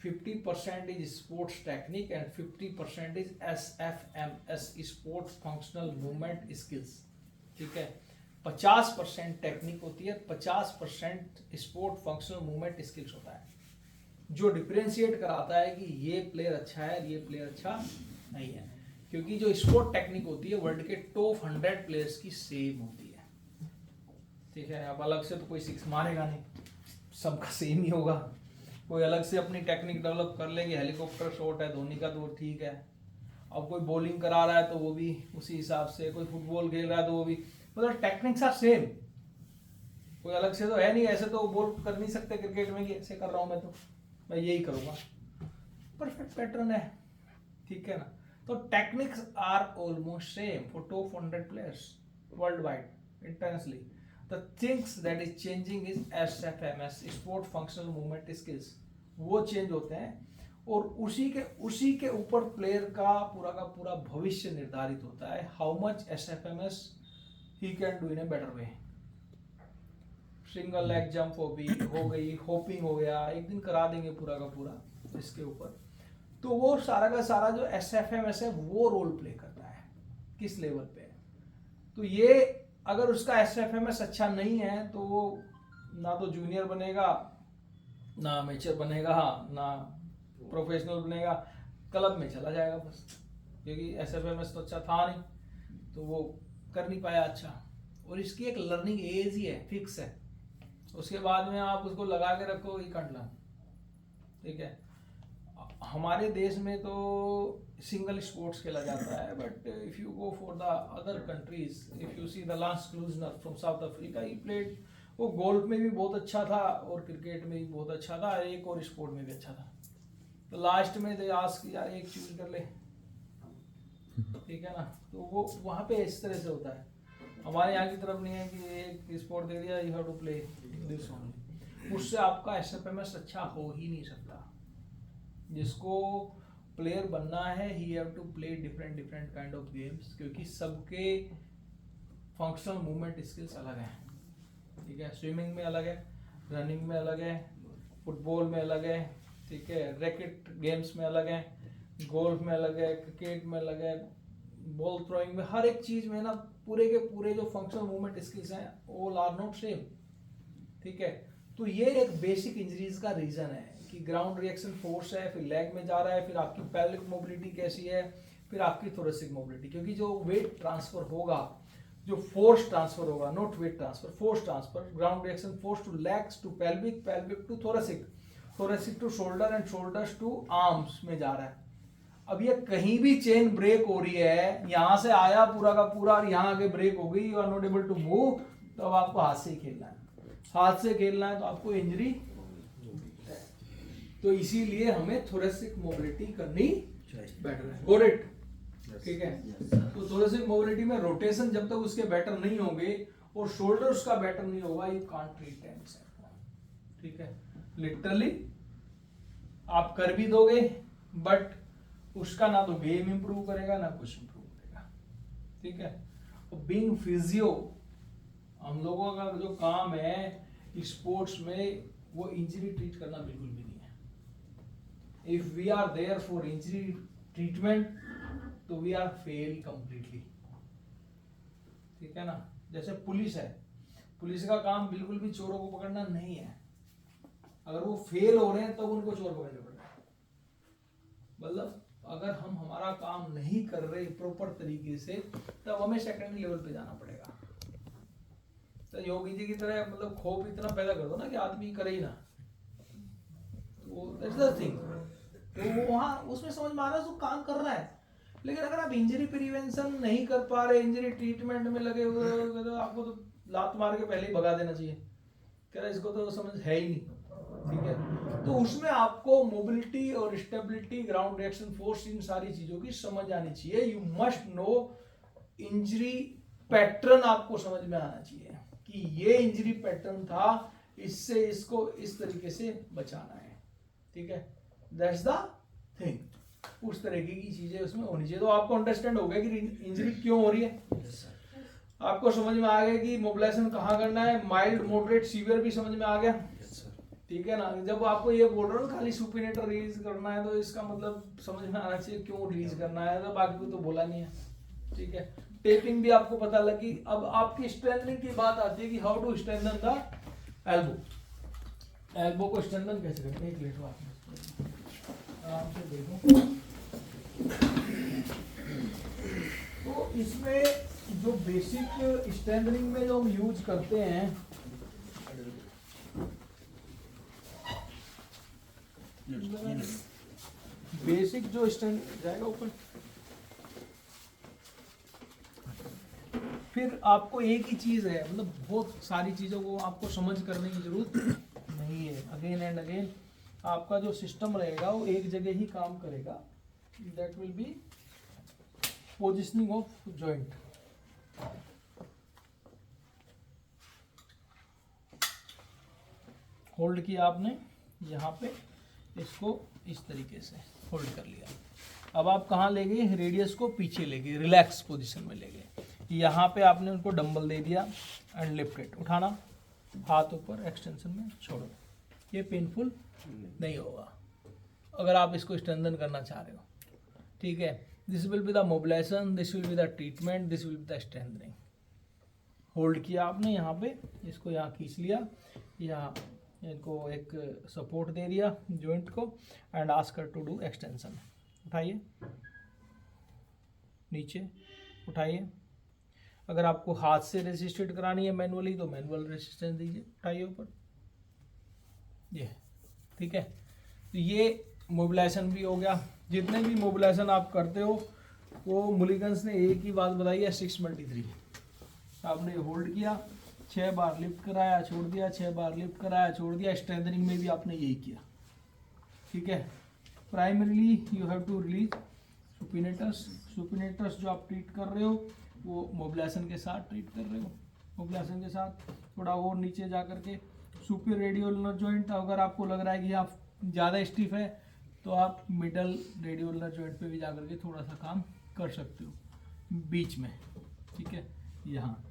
50% is sports technique and 50% is SFMS, sports functional movement skills, ठीक है। 50% टेक्निक होती है, 50% स्पोर्ट फंक्शनल मूवमेंट स्किल्स होता है, जो डिफरेंशिएट कराता है कि ये प्लेयर अच्छा है, ये प्लेयर अच्छा नहीं है। क्योंकि जो स्पोर्ट टेक्निक होती है वर्ल्ड के टॉप 100 प्लेयर्स की सेम होती है, ठीक है। अब अलग से तो कोई 6 मारेगा नहीं, सबका सेम ही होगा। कोई अलग से अपनी टेक्निक डेवलप कर लेंगे, हेलीकॉप्टर शॉट है धोनी का तो ठीक है। अब कोई बॉलिंग करा रहा है तो वो भी उसी हिसाब से, कोई फुटबॉल खेल रहा है तो वो भी, मतलब टेक्निक्स आर सेम। कोई अलग से तो है नहीं, ऐसे तो बॉल कर नहीं सकते क्रिकेट में कि ऐसे कर रहा हूँ मैं तो मैं यही करूँगा, परफेक्ट पैटर्न है, ठीक है ना। तो techniques are almost same for top 100 players worldwide internationally. The things that is changing is SFMS, sport functional movement skills, वो चेंज होते हैं। और उसी के ऊपर प्लेयर का पूरा भविष्य निर्धारित होता है। How much SFMS he can do in a better way. Single leg jump हो गई, होपिंग हो गया, एक दिन करा देंगे पूरा का पूरा इसके ऊपर। तो वो सारा का सारा जो SFMS है वो रोल प्ले करता है किस लेवल पे है। तो ये अगर उसका SFMS अच्छा नहीं है तो वो ना तो जूनियर बनेगा, ना अमेचर बनेगा, ना प्रोफेशनल बनेगा, क्लब में चला जाएगा बस, क्योंकि SFMS तो अच्छा था नहीं तो वो कर नहीं पाया अच्छा। और इसकी एक लर्निंग एज ही है, फिक्स है, उसके बाद में आप उसको लगा के रखो ही काट लर्न, ठीक है। हमारे देश में तो सिंगल स्पोर्ट्स खेला जाता है, but if you go for the other countries, if you see the lance Klusener from south Africa, he played, वो गोल्फ में भी बहुत अच्छा था और क्रिकेट में भी बहुत अच्छा था, एक और स्पोर्ट में भी अच्छा था। तो लास्ट में दे आस्क यार एक चूज कर ले, ठीक है ना। तो वो वहाँ पे इस तरह से होता है, हमारे यहाँ की तरफ नहीं है कि एक स्पोर्ट दे दिया you have to play this only, उससे आपका SFMS अच्छा हो ही नहीं सकता। जिसको प्लेयर बनना है he have to play different kind of games, क्योंकि सबके फंक्शनल मूवमेंट स्किल्स अलग हैं, ठीक है। स्विमिंग में अलग है, रनिंग में अलग है, फुटबॉल में अलग है, ठीक है, रैकेट गेम्स में अलग है, गोल्फ में अलग है, क्रिकेट में अलग है, बॉल थ्रोइंग में, हर एक चीज में ना पूरे के पूरे जो फंक्शनल मूवमेंट स्किल्स हैं ऑल आर नॉट सेम, ठीक है। तो ये एक बेसिक इंजरीज का रीजन है कि ग्राउंड रिएक्शन फोर्स है, फिर लेग में जा रहा है, फिर आपकी पेल्विक मोबिलिटी कैसी है, फिर आपकी थोरेसिक मोबिलिटी, क्योंकि जो वेट ट्रांसफर होगा, जो फोर्स ट्रांसफर होगा, not weight transfer, force transfer, ground reaction force to legs to pelvic, pelvic to thoracic, thoracic to shoulder and shoulders to arms में जा रहा है। अब ये कहीं भी चेन ब्रेक हो रही है, यहां से आया पूरा का पूरा और यहाँ आगे ब्रेक हो गई, you are not able to move, तो अब आपको हाथ से ही खेलना है, हाथ से खेलना है तो आपको इंजरी, तो इसीलिए हमें थोरेसिक मोबिलिटी करनी बेटर है, गोरेट, ठीक है। तो थोरेसिक मोबिलिटी में रोटेशन जब तक उसके बेटर नहीं होंगे और शोल्डर उसका बेटर नहीं होगा, यू कांट ट्रीट टेंस, ठीक है। लिटरली आप कर भी दोगे बट उसका ना तो गेम इंप्रूव करेगा ना कुछ इंप्रूव करेगा, ठीक है। और बीइंग फिजियो, हम लोगों का जो काम है स्पोर्ट्स में वो इंजरी ट्रीट करना बिल्कुल भी नहीं है। If we are there for injury treatment तो वी आर फेल कंप्लीटली, ठीक है ना। जैसे पुलिस है, पुलिस का काम बिल्कुल भी चोरों को पकड़ना नहीं है, अगर वो फेल हो रहे हैं तो उनको चोर पकड़ने पड़ रहे हैं। मतलब अगर हम हमारा काम नहीं कर रहे प्रॉपर तरीके से तब हमें सेकेंडरी लेवल पे जाना पड़ेगा। तो योगी जी की तरह मतलब खौफ इतना पैदा कर दो ना कि आदमी करे ही ना, तो दैट्स द थिंग। तो वो वहाँ उसमें समझ में आ रहा है उसको काम कर रहा है, लेकिन अगर आप इंजरी प्रिवेंशन नहीं कर पा रहे, इंजरी ट्रीटमेंट में लगे हुए हो, तो आपको तो लात मार के पहले ही भगा देना चाहिए, कह रहा इसको तो समझ है ही नहीं, ठीक है। तो उसमें आपको मोबिलिटी और स्टेबिलिटी, ग्राउंड रिएक्शन फोर्स, इन सारी चीजों की समझ आनी चाहिए। You must know injury pattern, आपको समझ में आना चाहिए कि ये इंजरी पैटर्न था, इससे इसको इस तरीके से बचाना है, ठीक है। दैट्स द थिंग, उस तरीके की चीजें उसमें होनी चाहिए। तो आपको अंडरस्टैंड हो गया कि इंजरी क्यों हो रही है, आपको समझ में आ गया कि मोबिलाइजेशन कहाँ करना है, माइल्ड, मॉडरेट, सीवियर भी समझ में आ गया, ठीक है ना। जब आपको ये बोल रहा हूँ खाली सुपिनेटर रिलीज करना है तो इसका मतलब समझ में आना चाहिए क्यों रिलीज करना है, तो बाकी को तो बोला नहीं है, ठीक है। टेपिंग भी आपको पता लगी। अब आपकी स्ट्रेंथनिंग की बात आती है कि how to strengthen the elbow. Elbow को स्ट्रेंथन कैसे करते हैं, एक मिनट आराम से देखो। तो इसमें जो बेसिक स्ट्रेंथनिंग में जो हम यूज करते हैं, बेसिक जो स्ट्रेंथ जाएगा ऊपर, फिर आपको एक ही चीज है, मतलब बहुत सारी चीजों को आपको समझ करने की जरूरत नहीं है। अगेन एंड अगेन आपका जो सिस्टम रहेगा वो एक जगह ही काम करेगा, that will B positioning of joint. Hold किया आपने यहाँ पे, इसको इस तरीके से होल्ड कर लिया। अब आप कहाँ ले गए, रेडियस को पीछे ले गए, रिलैक्स पोजीशन में ले गए। यहाँ पे आपने उनको डंबल दे दिया एंड लिफ्ट इट, उठाना, हाथ ऊपर, एक्सटेंशन में छोड़ो। ये पेनफुल नहीं होगा अगर आप इसको स्ट्रेंथन करना चाह रहे हो, ठीक है। This will be the mobilization, this will be the treatment, this will be the strengthening. Hold किया आपने यहाँ पे, इसको यहाँ खींच लिया, यहाँ इनको एक सपोर्ट दे दिया जॉइंट को and ask to do extension. उठाइए, नीचे उठाइए। अगर आपको हाथ से रेसिस्टेड करानी है मैनुअली तो मैनुअल रेसिस्टेंस दीजिए, उठाइए ऊपर, ये ठीक है। तो ये मोबिलाइजेशन भी हो गया। जितने भी मोबिलाइजेशन आप करते हो वो मुलिगन्स ने एक ही बात बताई है, 6x3। आपने होल्ड किया, 6 बार लिफ्ट कराया छोड़ दिया, 6 बार लिफ्ट कराया छोड़ दिया। स्ट्रेंथनिंग में भी आपने यही किया, ठीक है। Primarily you have to release supinators. Supinators जो आप ट्रीट कर रहे हो वो मोबिलाइजेशन के साथ ट्रीट कर रहे हो, मोबिलाइजेशन के साथ थोड़ा और नीचे जा करके सुपर रेडियोलर जॉइंट। अगर आपको लग रहा है कि आप ज़्यादा स्टिफ है तो आप मिडल रेडियोलर जॉइंट पे भी जा करके थोड़ा सा काम कर सकते हो बीच में, ठीक है। यहाँ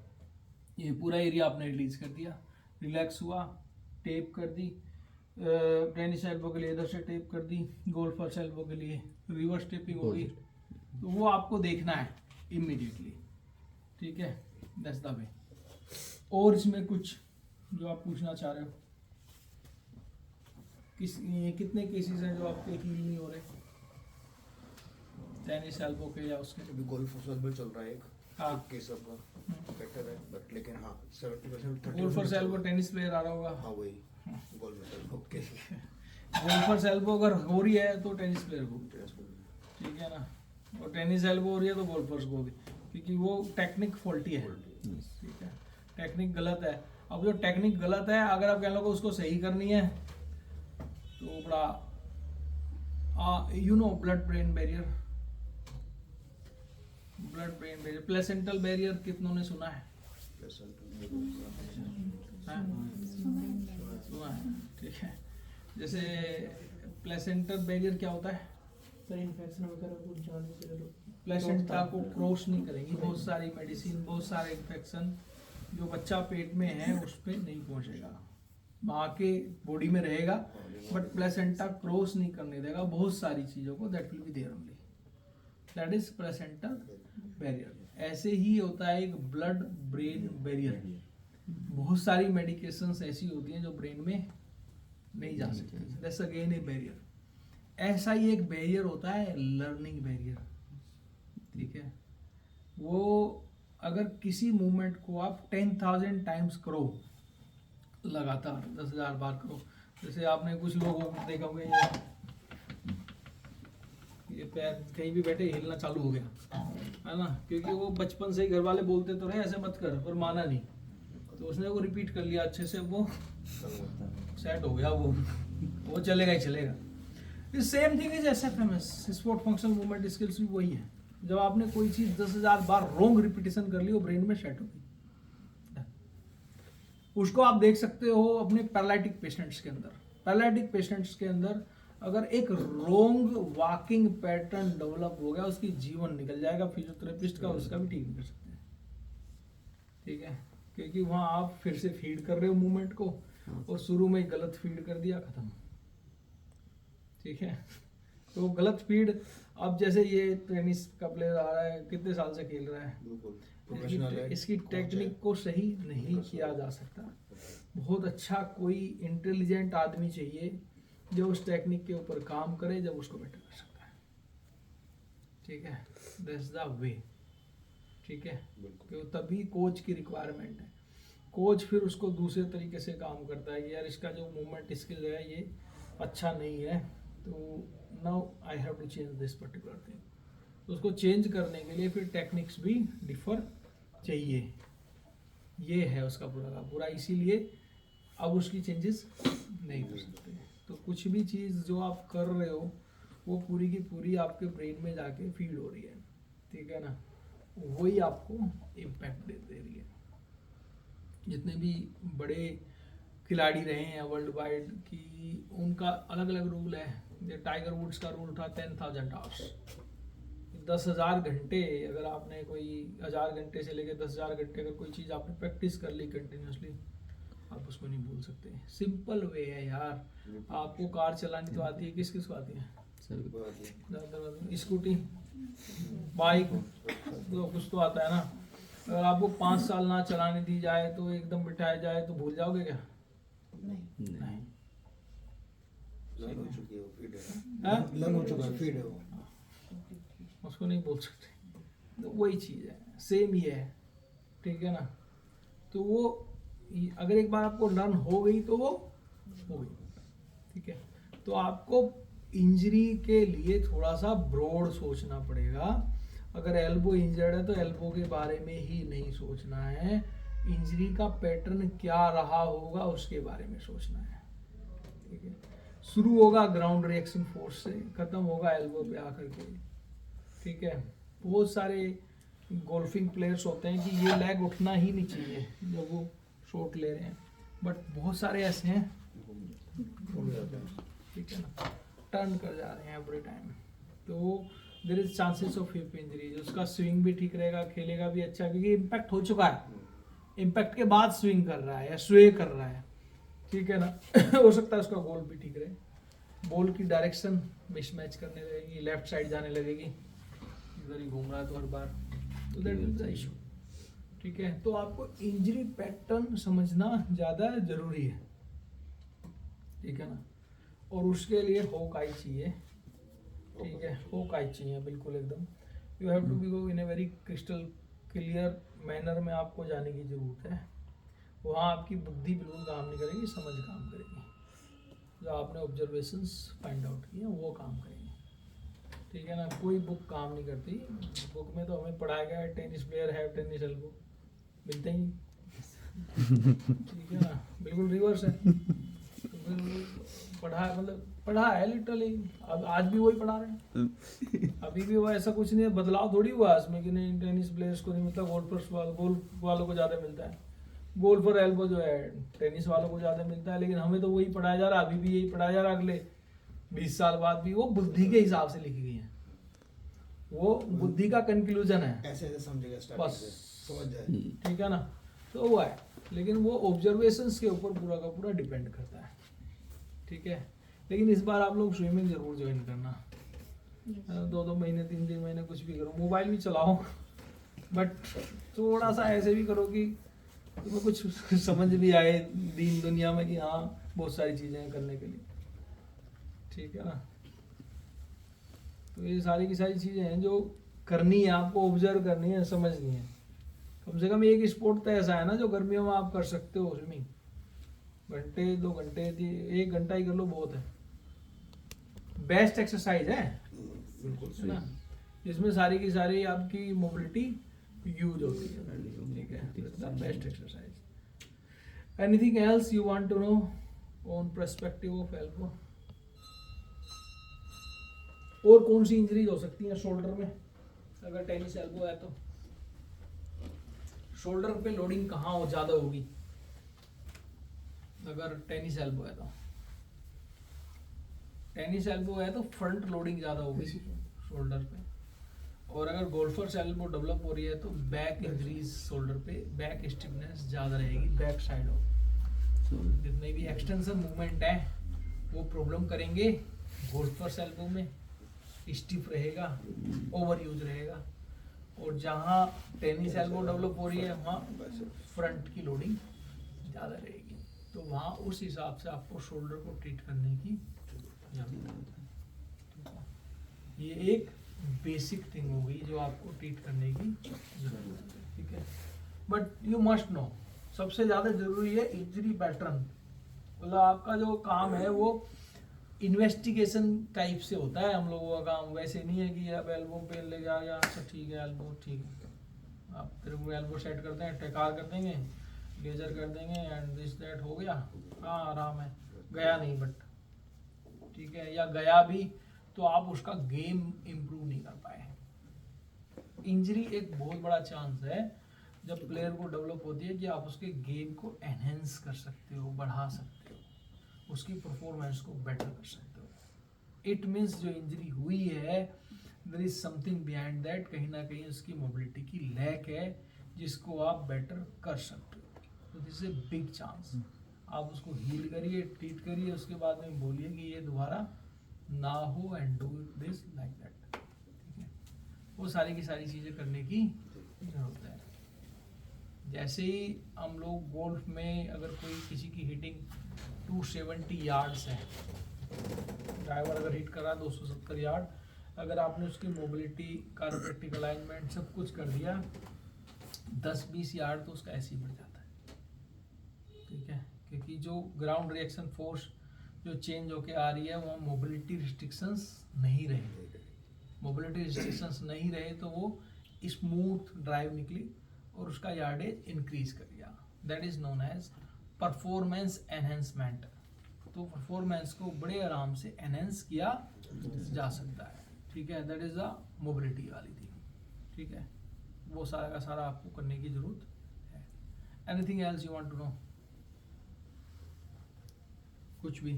ये पूरा एरिया आपने रिलीज कर दिया, रिलैक्स हुआ, टेप कर दी। टेनिस एल्बो के लिए इधर से टेप कर दी, गोल्फर्स एल्बो के लिए रिवर्स टेपिंग होगी, तो वो आपको देखना है इमीडिएटली, ठीक है। That's the way. और इसमें कुछ जो आप पूछना चाह रहे हो, कितने केसेस हैं जो आपके हील नहीं हो रहे टेनिस एल्बो के या उसके? अभी गोल्फ में चल रहा है एक, हाँ। केस अब बेटर है बट लेकिन हाँ 70% गोल्फर्स एल्बो टेनिस प्लेयर आ रहा होगा, हाँ वही गोल्फ ओके। गोल्फर्स एल्बो अगर हो रही है तो टेनिस प्लेयर को, ठीक है ना। और टेनिस एल्बो हो रही है तो गोल्फर्स को भी, क्योंकि वो टेक्निक फॉल्टी है, ठीक है, टेक्निक गलत है। अब जो टेक्निक गलत है अगर आप कह लो उसको सही करनी है तो बड़ा you know blood brain barrier, blood brain barrier, placental barrier कितनों ने सुना है? सुना है, ठीक है। जैसे प्लेसेंटल बैरियर क्या होता है? इन्फेक्शन वगैरह कुछ जाने के लिए प्लेसेंटा को क्रॉस नहीं करेगी, बहुत सारी मेडिसिन, बहुत सारे इन्फेक्शन जो बच्चा पेट में है उस पर नहीं पहुंचेगा, माँ के बॉडी में रहेगा बट प्लेसेंटा क्रॉस नहीं करने देगा बहुत सारी चीज़ों को। That will be there only, that is placental barrier. ऐसे ही होता है एक ब्लड ब्रेन बैरियर। बहुत सारी मेडिकेशंस ऐसी होती हैं जो ब्रेन में नहीं जा सकती, दैट्स अगेन ए बैरियर। ऐसा ही एक बैरियर होता है लर्निंग बैरियर, ठीक है। वो अगर किसी मूवमेंट को आप 10,000 टाइम्स करो लगातार, 10,000 बार करो, जैसे आपने कुछ लोगों को देखा होगा ये पैर कहीं भी बैठे हिलना चालू हो गया, है ना, क्योंकि वो बचपन से ही घर वाले बोलते तो रहे ऐसे मत कर, पर माना नहीं, तो उसने वो रिपीट कर लिया अच्छे से, वो सेट हो गया, वो चलेगा ही चलेगा। Same thing is SFMS, sport functional movement skills भी वही है। जब आपने कोई चीज 10,000 बार रॉन्ग रिपीटेशन कर ली वो ब्रेन में सेट होगी। उसको आप देख सकते हो अपने पैरालिटिक पेशेंट्स के अंदर। पैरालिटिक पेशेंट्स के अंदर अगर एक रॉन्ग वॉकिंग पैटर्न डेवलप हो गया उसकी जीवन निकल जाएगा, फिजियोथेरेपिस्ट का उसका भी ठीक कर सकते हैं, ठीक है, क्योंकि वहां आप फिर से फीड कर रहे हो मूवमेंट को और शुरू में गलत फीड कर दिया, खत्म, ठीक है। तो गलत फीड, अब जैसे ये टेनिस का प्लेयर आ रहा है, कितने साल से खेल रहा है, इसकी टेक्निक को सही नहीं किया जा सकता। बहुत अच्छा कोई इंटेलिजेंट आदमी चाहिए जो उस टेक्निक के ऊपर काम करे, जब उसको बेटर कर सकता है, ठीक है। दैट्स द वे, ठीक है, तो तभी कोच की रिक्वायरमेंट है। कोच फिर उसको दूसरे तरीके से काम करता है कि यार इसका जो मूवमेंट स्किल है ये अच्छा नहीं है, तो now I have to change this particular thing. तो उसको चेंज करने के लिए फिर टेक्निक्स भी डिफर चाहिए, ये है उसका पूरा का पूरा। इसीलिए अब उसकी चेंजेस नहीं कर सकते। तो कुछ भी चीज़ जो आप कर रहे हो वो पूरी की पूरी आपके ब्रेन में जाके फीड हो रही है, ठीक है ना, वही आपको इम्पैक्ट दे रही है। जितने भी बड़े खिलाड़ी रहे हैं वर्ल्ड वाइड की, उनका अलग अलग रूल है। टाइगर वुड्स का रूल था 10,000 आवर्स, 10,000 घंटे, अगर आपने कोई 1000 घंटे से लेकर 10,000 घंटे अगर कोई चीज़ आपने प्रैक्टिस कर ली कंटिन्यूसली, आप उसको नहीं भूल सकते। सिंपल वे है यार। आपको कार चलानी तो आती है, किस किस को आती है? स्कूटी, बाइक, तो कुछ तो आता है ना। अगर आपको 5 साल ना चलाने दी जाए तो एकदम बिठाया जाए तो भूल जाओगे क्या? नहीं। लर्न हो चुकी है वो, फीड है, हाँ? लर्न हो चुका है, फीड है वो। उसको नहीं बोल सकते। तो वही चीज़ है, सेम ही है, ठीक है ना। तो वो अगर एक बार आपको लर्न हो गई तो वो हो गई, ठीक है। तो आपको इंजरी के लिए थोड़ा सा ब्रॉड सोचना पड़ेगा। अगर एल्बो इंजर्ड है तो एल्बो के बारे में ही नहीं सोचना है, इंजरी का पैटर्न क्या रहा होगा उसके बारे में सोचना है, ठीक है। शुरू होगा ग्राउंड रिएक्शन फोर्स से, खत्म होगा एल्बो पे आकर के, ठीक है। बहुत सारे गोल्फिंग प्लेयर्स होते हैं कि ये लेग उठना ही नहीं चाहिए जब वो शॉट ले रहे हैं, बट बहुत सारे ऐसे हैं, ठीक है ना, टर्न कर जा रहे हैं एवरी टाइम। तो there is chances of hip injury. उसका स्विंग भी ठीक रहेगा, खेलेगा भी अच्छा, क्योंकि इम्पैक्ट हो चुका है, इम्पैक्ट के बाद स्विंग कर रहा है या स्वे कर रहा है, ठीक है ना। हो सकता है उसका गोल भी ठीक रहे, बॉल की डायरेक्शन मिसमैच करने लगेगी, लेफ्ट साइड जाने लगेगी, इधर ही घूम रहा है तो हर बार, तो दैट इज द इशू, ठीक है। तो आपको इंजरी पैटर्न समझना ज़्यादा जरूरी है, ठीक है ना। और उसके लिए होक आई चाहिए, ठीक है, होक आई चाहिए बिल्कुल एकदम। You have to be go in a very crystal clear manner में आपको जाने की ज़रूरत है। वहाँ आपकी बुद्धि बिल्कुल काम नहीं करेगी, समझ काम करेगी। जो आपने ऑब्जर्वेशंस फाइंड आउट किए वो काम करेंगे, ठीक है ना। कोई बुक काम नहीं करती। बुक में तो हमें पढ़ाया गया है tennis player have tennis elbow, मिलते ही ठीक है ना, बिल्कुल रिवर्स है। तो पढ़ा मतलब पढ़ा है लिटरली, अब आज भी वही पढ़ा रहे हैं। अभी भी वो ऐसा कुछ नहीं है, बदलाव थोड़ी हुआ है इसमें कि नहीं टेनिस प्लेयर्स को नहीं मिलता, गोल्फर्स गोल्फ वालों को ज़्यादा मिलता है। गोल्फर एल्बो जो है टेनिस वालों को ज़्यादा मिलता है, लेकिन हमें तो वही पढ़ाया जा रहा है, अभी भी यही पढ़ाया जा रहा है। अगले 20 साल बाद भी वो बुद्धि के हिसाब से लिखी गई है, वो बुद्धि का कंक्लूजन है, ऐसे ऐसे समझेगा स्टार्टिंग बस, से, समझ जाए। ठीक है ना। तो वो है, लेकिन वो ऑब्जर्वेशंस के ऊपर पूरा का पूरा डिपेंड करता है, ठीक है। लेकिन इस बार आप लोग स्विमिंग जरूर ज्वाइन करना, 2 महीने 3 महीने कुछ भी करो, मोबाइल भी चलाओ, बट थोड़ा सा ऐसे भी करो कि तुम्हें कुछ समझ भी आए दीन दुनिया में कि हाँ बहुत सारी चीज़ें हैं करने के लिए, ठीक है ना। तो ये सारी की सारी चीज़ें हैं जो करनी है, आपको ऑब्जर्व करनी है, समझनी है। कम से कम एक स्पोर्ट तो ऐसा है ना जो गर्मियों में आप कर सकते हो स्विमिंग, घंटे 2 घंटे 1 घंटा ही कर लो बहुत है, बेस्ट एक्सरसाइज है, बिल्कुल है ना, जिसमें सारी की सारी आपकी मोबिलिटी यूज होती है, ठीक है, best exercise. Anything else you want to know on perspective of elbow? और कौन सी इंजरीज हो सकती है शोल्डर में अगर टेनिस एल्बो है तो? शोल्डर पे लोडिंग कहाँ हो ज़्यादा होगी अगर टेनिस एल्बो है तो? टेनिस एल्बो है तो फ्रंट लोडिंग ज़्यादा होगी शोल्डर पे, और अगर गोल्फर्स एल्बो डेवलप हो रही है तो बैक इंक्रीज शोल्डर पे, बैक स्टिफनेस ज़्यादा रहेगी, बैक साइड ऑफ जितने भी एक्सटेंशन मूवमेंट है वो प्रॉब्लम करेंगे। गोल्फर्स एल्बो में स्टिफ रहेगा, ओवर यूज रहेगा, और जहाँ टेनिस एल्बो डेवलप हो रही है वहाँ फ्रंट की लोडिंग ज़्यादा रहेगी, तो वहाँ उस हिसाब से आपको शोल्डर को ट्रीट करने की जरूरत है। ये एक बेसिक थिंग होगी जो आपको ट्रीट करने की जरूरत है, ठीक है। बट यू मस्ट नो, सबसे ज़्यादा जरूरी है इंजरी पैटर्न। मतलब आपका जो काम है वो इन्वेस्टिगेशन टाइप से होता है हम लोगों का काम, वैसे नहीं है कि अब एल्बो पे ले जा या अच्छा ठीक है एल्बो ठीक है, आप तेरे को एल्बो सेट करते हैं, टेकार कर देंगे, लेजर कर देंगे एंड दिस दैट हो गया, हाँ आराम है, गया नहीं बट ठीक है, या गया भी तो आप उसका गेम इम्प्रूव नहीं कर पाए। इंजरी एक बहुत बड़ा चांस है जब प्लेयर को डेवलप होती है कि आप उसके गेम को एनहेंस कर सकते हो, बढ़ा सकते हो, उसकी परफॉर्मेंस को बेटर कर सकते हो। इट मीन्स जो इंजरी हुई है there is something behind that, कहीं ना कहीं उसकी मोबिलिटी की लैक है जिसको आप बेटर कर सकते हो। तो this is a big chance. आप उसको हील करिए, ट्रीट करिए, उसके बाद में बोलिए कि ये दोबारा ना हो and do this like that. ठीक है, वो सारी की सारी चीज़ें करने की जरूरत है। जैसे ही हम लोग गोल्फ में अगर कोई किसी की हिटिंग 270 यार्ड्स है, ड्राइवर अगर हिट कर रहा है 270 यार्ड, अगर आपने उसकी मोबिलिटी कारोप्रैक्टिक अलाइनमेंट सब कुछ कर दिया 10-20 यार्ड, तो उसका ऐसे ही बढ़ जाता है। ठीक है, क्योंकि जो ग्राउंड रिएक्शन फोर्स जो चेंज होके आ रही है वो मोबिलिटी रिस्ट्रिक्शंस नहीं रहे। मोबिलिटी रिस्ट्रिक्शंस नहीं रहे तो वो स्मूथ ड्राइव निकली और उसका यार्डेज इंक्रीज कर गया। That is known as performance enhancement. तो परफॉर्मेंस को बड़े आराम से एनहेंस किया जा सकता है। ठीक है, दैट इज द मोबिलिटी वाली थी। ठीक है, वो सारा का सारा आपको करने की जरूरत है। Anything else you want to know? कुछ भी,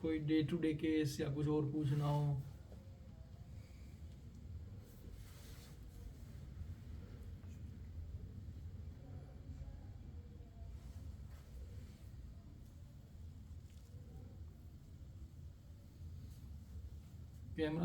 कोई डे टू डे केस या कुछ और पूछना हो? कैमरा